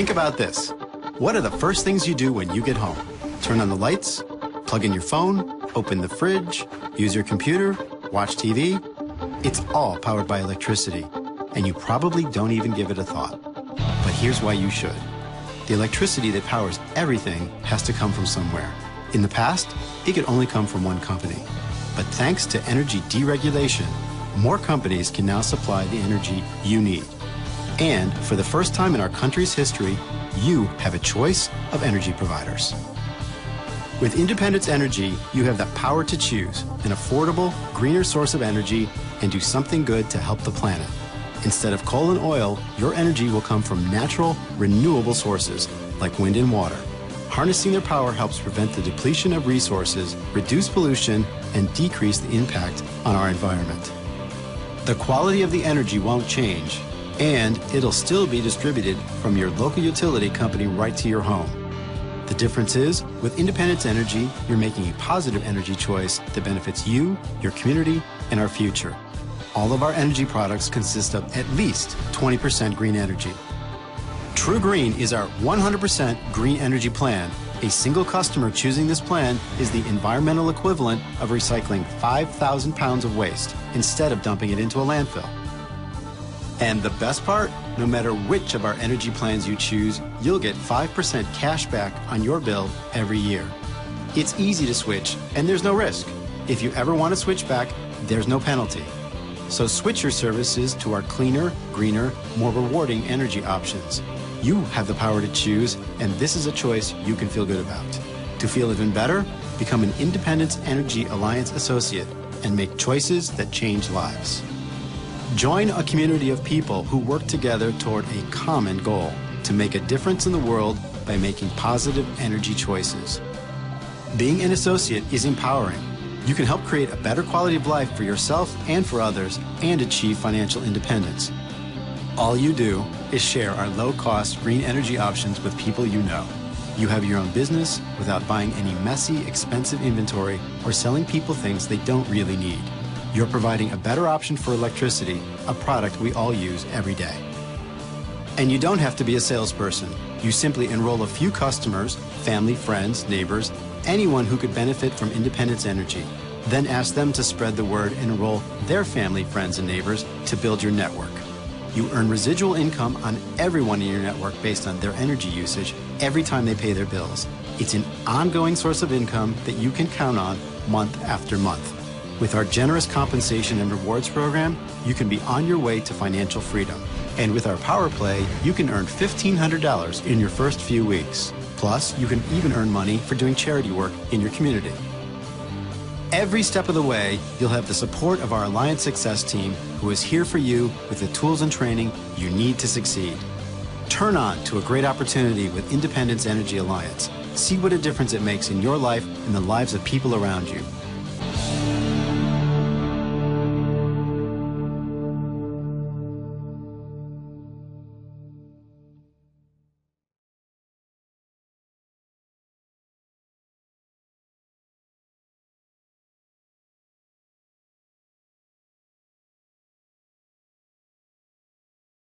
Think about this. What are the first things you do when you get home? Turn on the lights, plug in your phone, open the fridge, use your computer, watch TV. It's all powered by electricity, and you probably don't even give it a thought. But here's why you should. The electricity that powers everything has to come from somewhere. In the past, it could only come from one company. But thanks to energy deregulation, more companies can now supply the energy you need. And for the first time in our country's history, you have a choice of energy providers. With Independence Energy, you have the power to choose an affordable, greener source of energy and do something good to help the planet. Instead of coal and oil, your energy will come from natural, renewable sources like wind and water. Harnessing their power helps prevent the depletion of resources, reduce pollution, and decrease the impact on our environment. The quality of the energy won't change, and it'll still be distributed from your local utility company right to your home. The difference is, with Independence Energy, you're making a positive energy choice that benefits you, your community, and our future. All of our energy products consist of at least 20% green energy. True Green is our 100% green energy plan. A single customer choosing this plan is the environmental equivalent of recycling 5,000 pounds of waste instead of dumping it into a landfill. And the best part? No matter which of our energy plans you choose, you'll get 5% cash back on your bill every year. It's easy to switch, and there's no risk. If you ever want to switch back, there's no penalty. So switch your services to our cleaner, greener, more rewarding energy options. You have the power to choose, and this is a choice you can feel good about. To feel even better, become an Independence Energy Alliance associate and make choices that change lives. Join a community of people who work together toward a common goal to make a difference in the world by making positive energy choices. Being an associate is empowering. You can help create a better quality of life for yourself and for others and achieve financial independence. All you do is share our low-cost green energy options with people you know. You have your own business without buying any messy, expensive inventory or selling people things they don't really need. You're providing a better option for electricity, a product we all use every day. And you don't have to be a salesperson. You simply enroll a few customers, family, friends, neighbors, anyone who could benefit from Independence Energy. Then ask them to spread the word and enroll their family, friends, and neighbors to build your network. You earn residual income on everyone in your network based on their energy usage every time they pay their bills. It's an ongoing source of income that you can count on month after month. With our generous compensation and rewards program, you can be on your way to financial freedom. And with our Power Play, you can earn $1,500 in your first few weeks. Plus, you can even earn money for doing charity work in your community. Every step of the way, you'll have the support of our Alliance Success Team, who is here for you with the tools and training you need to succeed. Turn on to a great opportunity with Independence Energy Alliance. See what a difference it makes in your life and the lives of people around you.